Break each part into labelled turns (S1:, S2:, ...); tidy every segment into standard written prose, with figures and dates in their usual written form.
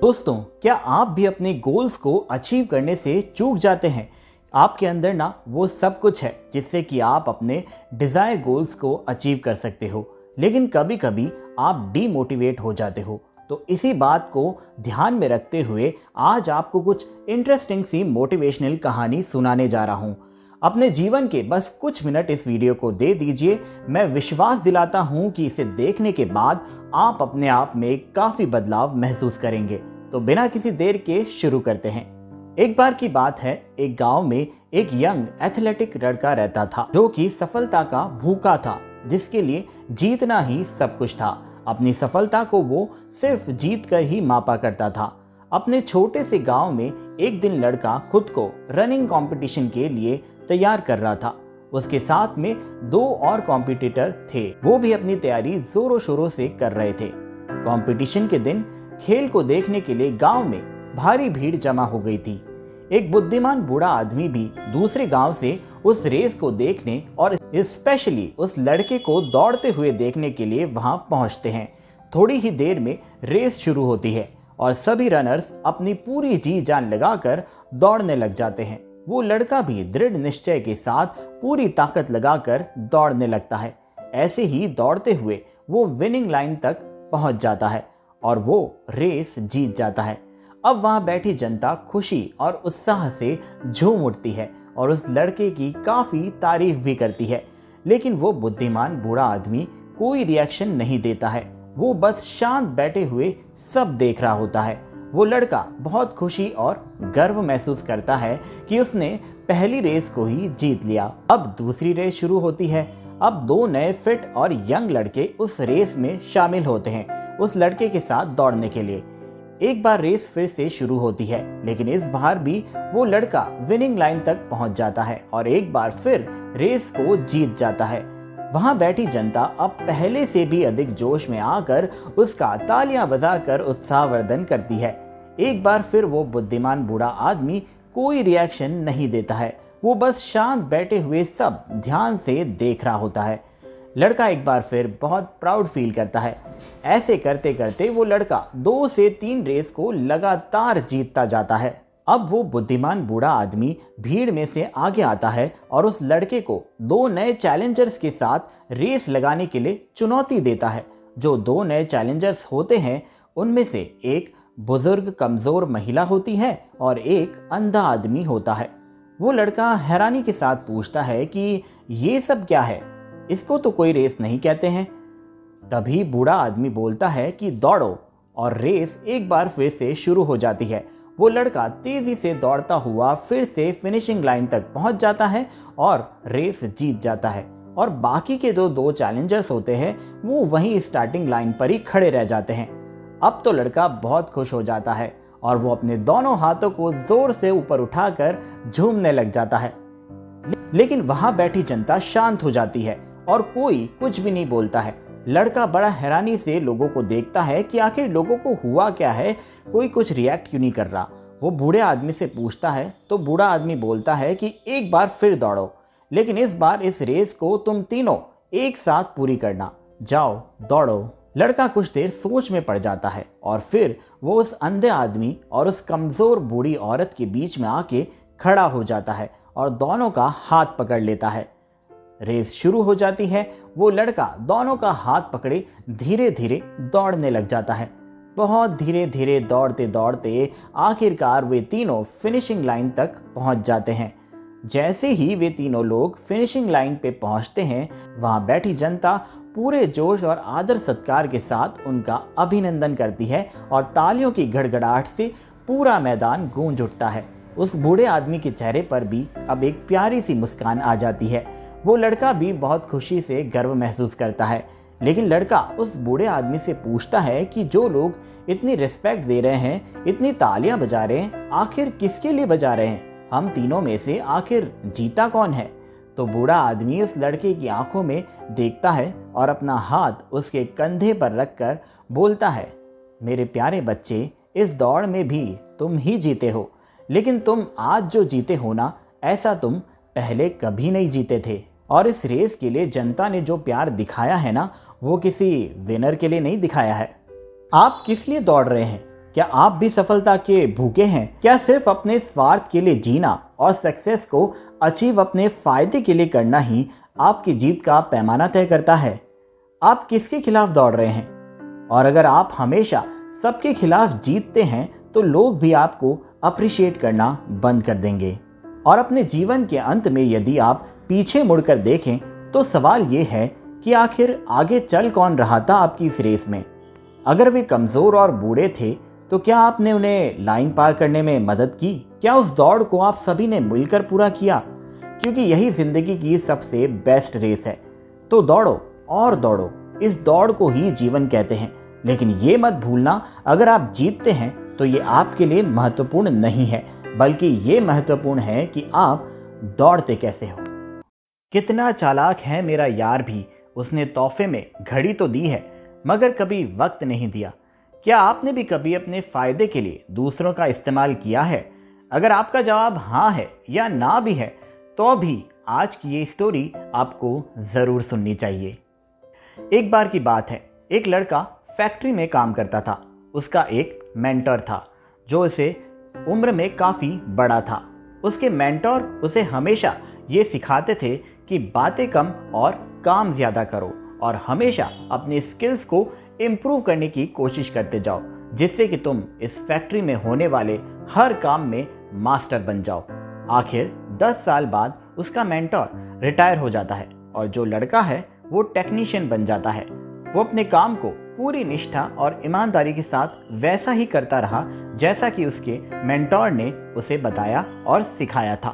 S1: दोस्तों, क्या आप भी अपने गोल्स को अचीव करने से चूक जाते हैं? आपके अंदर ना वो सब कुछ है जिससे कि आप अपने डिज़ायर गोल्स को अचीव कर सकते हो, लेकिन कभी कभी आप डीमोटिवेट हो जाते हो। तो इसी बात को ध्यान में रखते हुए आज आपको कुछ इंटरेस्टिंग सी मोटिवेशनल कहानी सुनाने जा रहा हूँ। अपने जीवन के बस कुछ मिनट इस वीडियो को दे दीजिए। मैं विश्वास दिलाता हूँ कि इसे देखने के बाद आप अपने आप में काफ़ी बदलाव महसूस करेंगे। तो बिना किसी देर के शुरू करते हैं। एक बार की बात है, एक गांव में एक यंग एथलेटिक लड़का रहता था जो कि सफलता का भूखा था, जिसके लिए जीतना ही सब कुछ था। अपनी सफलता को वो सिर्फ जीत कर ही मापा करता था। अपने छोटे से गांव में एक दिन लड़का खुद को रनिंग कंपटीशन के लिए तैयार कर रहा था। उसके साथ में दो और कॉम्पिटिटर थे, वो भी अपनी तैयारी जोरों शोरों से कर रहे थे। कंपटीशन के दिन खेल को देखने के लिए गांव में भारी भीड़ जमा हो गई थी। एक बुद्धिमान बूढ़ा आदमी भी दूसरे गांव से उस रेस को देखने और स्पेशली उस लड़के को दौड़ते हुए देखने के लिए वहां पहुंचते हैं। थोड़ी ही देर में रेस शुरू होती है और सभी रनर्स अपनी पूरी जी जान लगाकर दौड़ने लग जाते हैं। वो लड़का भी दृढ़ निश्चय के साथ पूरी ताकत लगाकर दौड़ने लगता है। ऐसे ही दौड़ते हुए वो विनिंग लाइन तक पहुंच जाता है और वो रेस जीत जाता है। अब वहां बैठी जनता खुशी और उत्साह से झूम उठती है और उस लड़के की काफी तारीफ भी करती है। लेकिन वो बुद्धिमान बूढ़ा आदमी कोई रिएक्शन नहीं देता है। वो बस शांत बैठे हुए सब देख रहा होता है। वो लड़का बहुत खुशी और गर्व महसूस करता है कि उसने पहली रेस को ही जीत लिया। अब दूसरी रेस शुरू होती है। अब दो नए फिट और यंग लड़के उस रेस में शामिल होते हैं उस लड़के के साथ दौड़ने के लिए। एक बार रेस फिर से शुरू होती है, लेकिन इस बार भी वो लड़का विनिंग लाइन तक पहुंच जाता है और एक बार फिर रेस को जीत जाता है। वहां बैठी जनता अब पहले से भी अधिक जोश में आकर उसका तालियां बजाकर उत्साहवर्धन करती है। एक बार फिर वो बुद्धिमान बूढ़ा आदमी कोई रिएक्शन नहीं देता है। वो बस शांत बैठे हुए सब ध्यान से देख रहा होता है। लड़का एक बार फिर बहुत प्राउड फील करता है। ऐसे करते करते वो लड़का 2 से 3 रेस को लगातार जीतता जाता है। अब वो बुद्धिमान बूढ़ा आदमी भीड़ में से आगे आता है और उस लड़के को 2 नए चैलेंजर्स के साथ रेस लगाने के लिए चुनौती देता है। जो 2 नए चैलेंजर्स होते हैं उनमें से एक बुजुर्ग कमजोर महिला होती है और एक अंधा आदमी होता है। वो लड़का हैरानी के साथ पूछता है कि ये सब क्या है, इसको तो कोई रेस नहीं कहते हैं। तभी बूढ़ा आदमी बोलता है कि दौड़ो, और रेस एक बार फिर से शुरू हो जाती है। वो लड़का तेजी से दौड़ता हुआ फिर से फिनिशिंग लाइन तक पहुंच जाता है और रेस जीत जाता है। और बाकी के जो 2 चैलेंजर्स होते हैं वो वहीं स्टार्टिंग लाइन पर ही खड़े रह जाते हैं। अब तो लड़का बहुत खुश हो जाता है और वो अपने दोनों हाथों को जोर से ऊपर उठाकर झूमने लग जाता है। लेकिन वहां बैठी जनता शांत हो जाती है और कोई कुछ भी नहीं बोलता है। लड़का बड़ा हैरानी से लोगों को देखता है कि आखिर लोगों को हुआ क्या है, कोई कुछ रिएक्ट क्यों नहीं कर रहा। वो बूढ़े आदमी से पूछता है तो बूढ़ा आदमी बोलता है कि एक बार फिर दौड़ो, लेकिन इस बार इस रेस को तुम तीनों एक साथ पूरी करना। जाओ दौड़ो। लड़का कुछ देर सोच में पड़ जाता है और फिर वो उस अंधे आदमी और उस कमजोर बूढ़ी औरत के बीच में आके खड़ा हो जाता है और दोनों का हाथ पकड़ लेता है। रेस शुरू हो जाती है। वो लड़का दोनों का हाथ पकड़े धीरे धीरे दौड़ने लग जाता है। बहुत धीरे धीरे दौड़ते दौड़ते आखिरकार वे तीनों फिनिशिंग लाइन तक पहुंच जाते हैं। जैसे ही वे तीनों लोग फिनिशिंग लाइन पे पहुंचते हैं, वहां बैठी जनता पूरे जोश और आदर सत्कार के साथ उनका अभिनंदन करती है और तालियों की गड़गड़ाहट से पूरा मैदान गूंज उठता है। उस बूढ़े आदमी के चेहरे पर भी अब एक प्यारी सी मुस्कान आ जाती है। वो लड़का भी बहुत खुशी से गर्व महसूस करता है। लेकिन लड़का उस बूढ़े आदमी से पूछता है कि जो लोग इतनी रिस्पेक्ट दे रहे हैं, इतनी तालियां बजा रहे हैं, आखिर किसके लिए बजा रहे हैं? हम तीनों में से आखिर जीता कौन है? तो बूढ़ा आदमी उस लड़के की आंखों में देखता है और अपना हाथ उसके कंधे पर रखकर बोलता है, मेरे प्यारे बच्चे, इस दौड़ में भी तुम ही जीते हो, लेकिन तुम आज जो जीते हो ना, ऐसा तुम पहले कभी नहीं जीते थे। और इस रेस के लिए जनता ने जो प्यार दिखाया है ना, वो किसी विनर के लिए नहीं दिखाया है। आप किस लिए दौड़ रहे हैं? क्या आप भी सफलता के भूखे हैं? क्या सिर्फ अपने स्वार्थ के लिए जीना और सक्सेस को अचीव अपने फायदे के लिए करना ही आपकी जीत का पैमाना तय करता है? आप किसके खिलाफ दौड़ रहे हैं? और अगर आप हमेशा सबके खिलाफ जीतते हैं तो लोग भी आपको अप्रिशिएट करना बंद कर देंगे। और अपने जीवन के अंत में यदि आप पीछे मुड़कर देखें तो सवाल यह है कि आखिर आगे चल कौन रहा था आपकी इस रेस में? अगर वे कमजोर और बूढ़े थे तो क्या आपने उन्हें लाइन पार करने में मदद की? क्या उस दौड़ को आप सभी ने मिलकर पूरा किया? क्योंकि यही जिंदगी की सबसे बेस्ट रेस है। तो दौड़ो और दौड़ो, इस दौड़ को ही जीवन कहते हैं। लेकिन ये मत भूलना, अगर आप जीतते हैं तो ये आपके लिए महत्वपूर्ण नहीं है, बल्कि ये महत्वपूर्ण है कि आप दौड़ते कैसे हो। कितना चालाक है मेरा यार भी, उसने तोहफे में घड़ी तो दी है मगर कभी वक्त नहीं दिया। क्या आपने भी कभी अपने फायदे के लिए दूसरों का इस्तेमाल किया है? अगर आपका जवाब हाँ है या ना भी है तो भी आज की ये स्टोरी आपको जरूर सुननी चाहिए। एक बार की बात है, एक लड़का फैक्ट्री में काम करता था। उसका एक मेंटर था जो उसे उम्र में काफी बड़ा था। उसके मेंटर उसे हमेशा ये सिखाते थे कि बातें कम और काम ज्यादा करो और हमेशा अपनी स्किल्स को इम्प्रूव करने की कोशिश करते जाओ, जिससे कि तुम इस फैक्ट्री में होने वाले हर काम में मास्टर बन जाओ। आखिर 10 साल बाद उसका मेंटर रिटायर हो जाता है और जो लड़का है वो टेक्नीशियन बन जाता है। वो अपने काम को पूरी निष्ठा और ईमानदारी के साथ वैसा ही करता रहा जैसा कि उसके मेंटर ने उसे बताया और सिखाया था।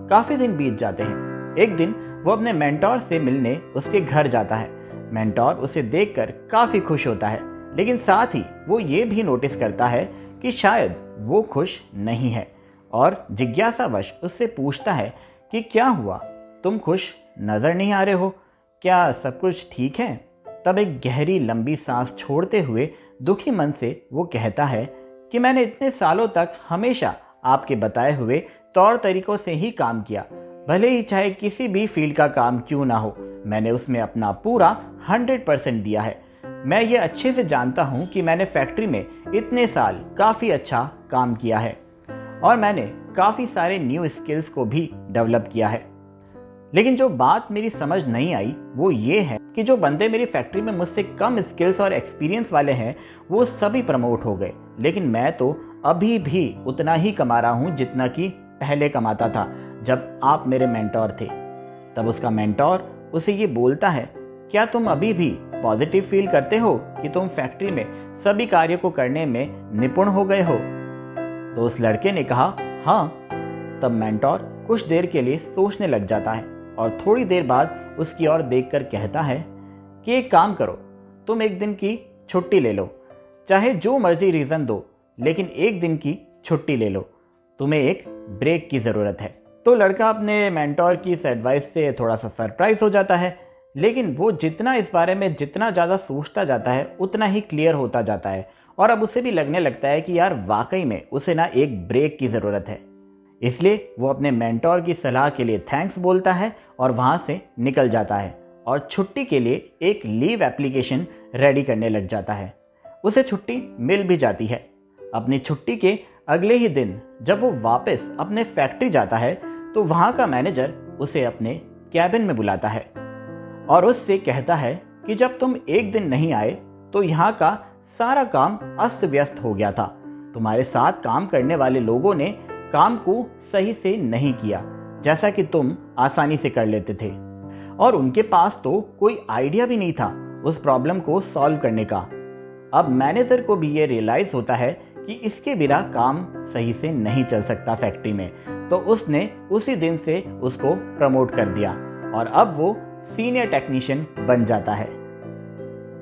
S1: काफी दिन बीत जाते हैं। एक दिन वो अपने मेंटर से मिलने उसके घर जाता है। मेंटर उसे देखकर काफी खुश होता है, लेकिन साथ ही वो ये भी नोटिस करता है कि शायद वो खुश नहीं है और जिज्ञासावश उससे पूछता है कि क्या हुआ, तुम खुश नजर नहीं आ रहे हो, क्या सब कुछ ठीक है? तब एक गहरी लंबी सांस छोड़ते हुए दुखी मन से वो कहता है कि मैंने इतने सालों तक हमेशा आपके बताए हुए तौर तरीकों से ही काम किया, भले ही चाहे किसी भी फील्ड का काम क्यों ना हो, मैंने उसमें अपना पूरा 100% दिया है। मैं ये अच्छे से जानता हूँ कि मैंने फैक्ट्री में इतने साल काफी अच्छा काम किया है और मैंने काफी सारे न्यू स्किल्स को भी डेवलप किया है। लेकिन जो बात मेरी समझ नहीं आई वो ये है कि जो बंदे मेरी फैक्ट्री में मुझसे कम स्किल्स और एक्सपीरियंस वाले हैं वो सभी प्रमोट हो गए, लेकिन मैं तो अभी भी उतना ही कमा रहा हूँ जितना कि पहले कमाता था जब आप मेरे मेंटर थे। तब उसका मेंटर उसे ये बोलता है, क्या तुम अभी भी पॉजिटिव फील करते हो कि तुम फैक्ट्री में सभी कार्यों को करने में निपुण हो गए हो? तो उस लड़के ने कहा हाँ। तब मेंटर कुछ देर के लिए सोचने लग जाता है और थोड़ी देर बाद उसकी ओर देखकर कहता है कि एक काम करो, तुम एक दिन की छुट्टी ले लो, चाहे जो मर्जी रीजन दो, लेकिन एक दिन की छुट्टी ले लो, तुम्हें एक ब्रेक की जरूरत है। तो लड़का अपने मेंटर की इस एडवाइस से थोड़ा सा सरप्राइज हो जाता है, लेकिन वो जितना इस बारे में जितना ज्यादा सोचता जाता है उतना ही क्लियर होता जाता है और अब उसे भी लगने लगता है कि यार वाकई में उसे ना एक ब्रेक की जरूरत है। इसलिए वो अपने मेंटर की सलाह के लिए थैंक्स बोलता है और वहां से निकल जाता है और छुट्टी के लिए एक लीव एप्लीकेशन रेडी करने लग जाता है। उसे छुट्टी मिल भी जाती है। अपनी छुट्टी के अगले ही दिन जब वो वापस अपने फैक्ट्री जाता है तो वहां का मैनेजर उसे अपने कैबिन में बुलाता है और उससे कहता है कि जब तुम एक दिन नहीं आए तो यहाँ का सारा काम अस्त व्यस्त हो गया था। तुम्हारे साथ काम करने वाले लोगों ने काम को सही से नहीं किया जैसा कि तुम आसानी से कर लेते थे और उनके पास तो कोई आइडिया भी नहीं था उस प्रॉब्लम को सॉल्व करने का। अब मैनेजर को भी ये रियलाइज होता है कि इसके बिना काम सही से नहीं चल सकता फैक्ट्री में, तो उसने उसी दिन से उसको प्रमोट कर दिया और अब वो सीनियर टेक्नीशियन बन जाता है।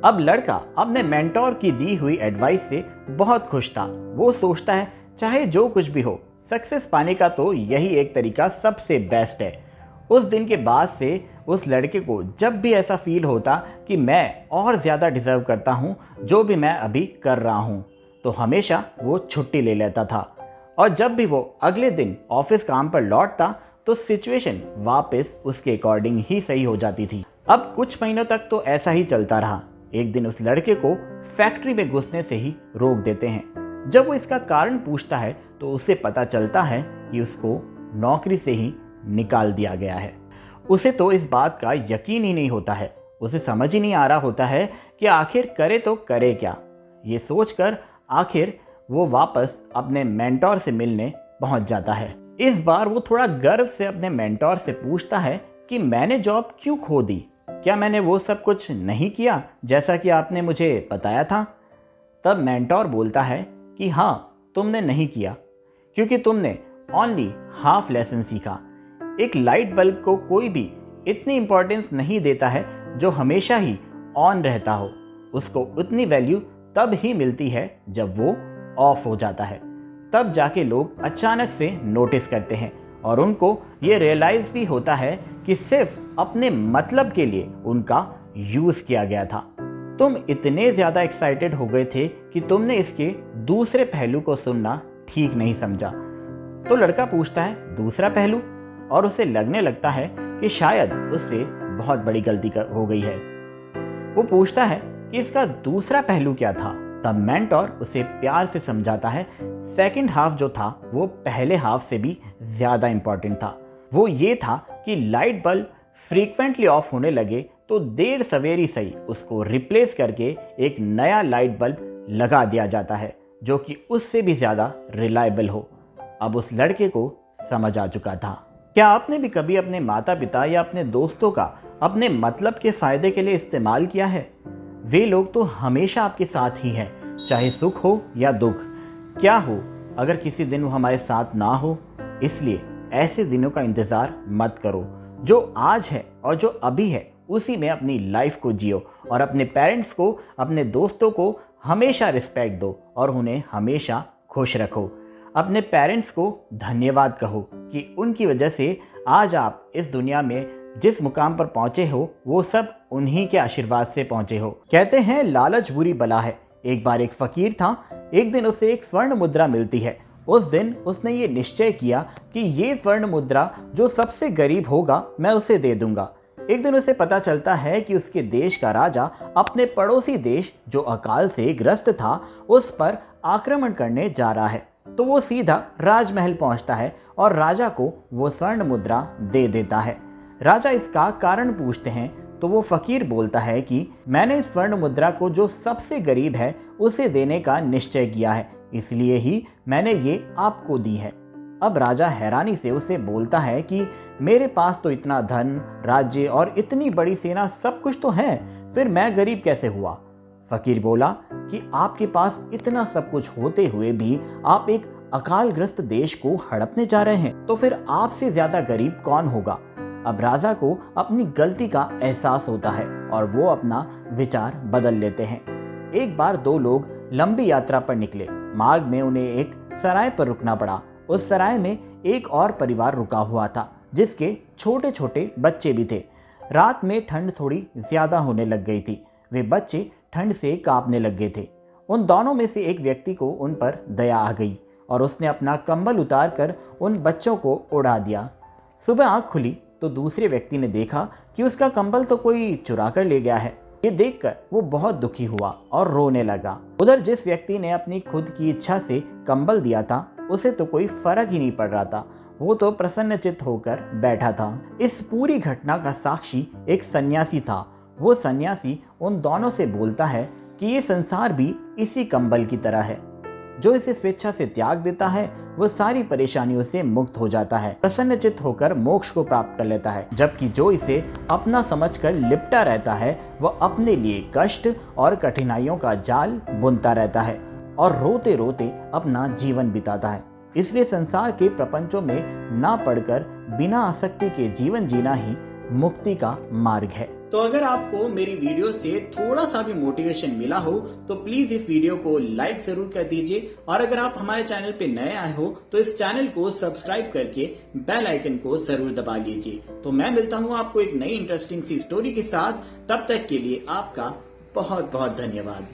S1: अब लड़का अपने मेंटर की दी हुई एडवाइस से बहुत खुश था। वो सोचता है चाहे जो कुछ भी हो, सक्सेस पाने का तो यही एक तरीका सबसे बेस्ट है। उस दिन के बाद से उस लड़के को जब भी ऐसा फील होता कि मैं और ज्यादा डिजर्व करता हूं जो भी मैं अभी कर रहा हूं, तो हमेशा वो छुट्टी ले लेता था और जब भी वो अगले दिन ऑफिस काम पर लौटता तो सिचुएशन वापस उसके अकॉर्डिंग ही सही हो जाती थी। अब कुछ महीनों तक तो ऐसा ही चलता रहा। एक दिन उस लड़के को फैक्ट्री में घुसने से ही रोक देते हैं। जब वो इसका कारण पूछता है तो उसे पता चलता है कि उसको नौकरी से ही निकाल दिया गया है। उसे तो इस बात का यकीन ही नहीं होता है। उसे समझ ही नहीं आ रहा होता है कि आखिर करे तो करे क्या। ये सोचकर आखिर वो वापस अपने मेंटोर से मिलने पहुंच जाता है। इस बार वो थोड़ा गर्व से अपने मेंटोर से पूछता है कि मैंने जॉब क्यों खो दी? क्या मैंने वो सब कुछ नहीं किया जैसा कि आपने मुझे बताया था? तब मेंटोर बोलता है कि हाँ, तुमने नहीं किया, क्योंकि तुमने ओनली हाफ लेसन सीखा। एक लाइट बल्ब को कोई भी इतनी इंपॉर्टेंस नहीं देता है जो हमेशा ही ऑन रहता हो। उसको उतनी वैल्यू तब ही मिलती है जब वो ऑफ हो जाता है। तब जाके लोग अचानक से नोटिस करते हैं और उनको ये रियलाइज भी होता है कि सिर्फ अपने मतलब के लिए उनका यूज किया गया था। तुम इतने ज्यादा एक्साइटेड हो गए थे कि तुमने इसके दूसरे पहलू को सुनना ठीक नहीं समझा। तो लड़का पूछता है दूसरा पहलू, और उसे लगने लगता है कि शायद उससे बहुत बड़ी गलती हो गई है। वो पूछता है कि इसका दूसरा पहलू क्या था। तब मेंटोर उसे प्यार से समझाता है सेकंड हाफ जो था वो पहले हाफ से भी ज्यादा इंपॉर्टेंट था। वो ये था कि लाइट बल्ब फ्रीक्वेंटली ऑफ होने लगे तो देर सवेर ही सही उसको रिप्लेस करके एक नया लाइट बल्ब लगा दिया जाता है जो कि उससे भी ज्यादा रिलायबल हो। अब उस लड़के को समझ आ चुका था। क्या आपने भी कभी अपने माता पिता या अपने दोस्तों का अपने मतलब के फायदे के लिए इस्तेमाल किया है? वे लोग तो हमेशा आपके साथ ही हैं, चाहे सुख हो या दुख। क्या हो अगर किसी दिन वो हमारे साथ ना हो? इसलिए ऐसे दिनों का इंतजार मत करो। जो आज है और जो अभी है उसी में अपनी लाइफ को जियो और अपने पेरेंट्स को, अपने दोस्तों को हमेशा रिस्पेक्ट दो और उन्हें हमेशा खुश रखो। अपने पेरेंट्स को धन्यवाद कहो कि उनकी वजह से आज आप इस दुनिया में जिस मुकाम पर पहुंचे हो वो सब उन्हीं के आशीर्वाद से पहुंचे हो। कहते हैं लालच बुरी बला है। एक बार एक फकीर था। एक दिन उसे एक स्वर्ण मुद्रा मिलती है। उस दिन उसने ये निश्चय किया कि ये स्वर्ण मुद्रा जो सबसे गरीब होगा मैं उसे दे दूंगा। एक दिन उसे पता चलता है कि उसके देश का राजा अपने पड़ोसी देश जो अकाल से ग्रस्त था उस पर आक्रमण करने जा रहा है। तो वो सीधा राजमहल पहुंचता है और राजा को वो स्वर्ण मुद्रा दे देता है। राजा इसका कारण पूछते हैं तो वो फकीर बोलता है कि मैंने इस स्वर्ण मुद्रा को जो सबसे गरीब है उसे देने का निश्चय किया है, इसलिए ही मैंने ये आपको दी है। अब राजा हैरानी से उसे बोलता है कि मेरे पास तो इतना धन, राज्य और इतनी बड़ी सेना सब कुछ तो है, फिर मैं गरीब कैसे हुआ? फकीर बोला कि आपके पास इतना सब कुछ होते हुए भी आप एक अकालग्रस्त देश को हड़पने जा रहे हैं, तो फिर आपसे ज्यादा गरीब कौन होगा? अब राजा को अपनी गलती का एहसास होता है और वो अपना विचार बदल लेते हैं। एक बार दो लोग लंबी यात्रा पर निकले। मार्ग में उन्हें एक सराय पर रुकना पड़ा। उस सराय में एक और परिवार रुका हुआ था जिसके छोटे छोटे बच्चे भी थे। रात में ठंड थोड़ी ज्यादा होने लग गई थी। वे बच्चे ठंड से कांपने लग गए थे। उन दोनों में से एक व्यक्ति को उन पर दया आ गई और उसने अपना कंबल उतार कर उन बच्चों को उड़ा दिया। सुबह आंख खुली तो दूसरे व्यक्ति ने देखा कि उसका कंबल तो कोई चुरा कर ले गया है। ये देखकर वो बहुत दुखी हुआ और रोने लगा। उधर जिस व्यक्ति ने अपनी खुद की इच्छा से कंबल दिया था उसे तो कोई फर्क ही नहीं पड़ रहा था। वो तो प्रसन्नचित्त होकर बैठा था। इस पूरी घटना का साक्षी एक सन्यासी था। वो सन्यासी उन दोनों से बोलता है कि ये संसार भी इसी कंबल की तरह है। जो इसे स्वेच्छा से त्याग देता है वो सारी परेशानियों से मुक्त हो जाता है, प्रसन्नचित्त होकर मोक्ष को प्राप्त कर लेता है। जबकि जो इसे अपना समझकर लिपटा रहता है वह अपने लिए कष्ट और कठिनाइयों का जाल बुनता रहता है और रोते रोते अपना जीवन बिताता है। इसलिए संसार के प्रपंचों में ना पड़कर बिना आसक्ति के जीवन जीना ही मुक्ति का मार्ग है।
S2: तो अगर आपको मेरी वीडियो से थोड़ा सा भी मोटिवेशन मिला हो तो प्लीज इस वीडियो को लाइक जरूर कर दीजिए, और अगर आप हमारे चैनल पे नए आए हो तो इस चैनल को सब्सक्राइब करके बेल आइकन को जरूर दबा लीजिए। तो मैं मिलता हूँ आपको एक नई इंटरेस्टिंग सी स्टोरी के साथ। तब तक के लिए आपका बहुत बहुत धन्यवाद।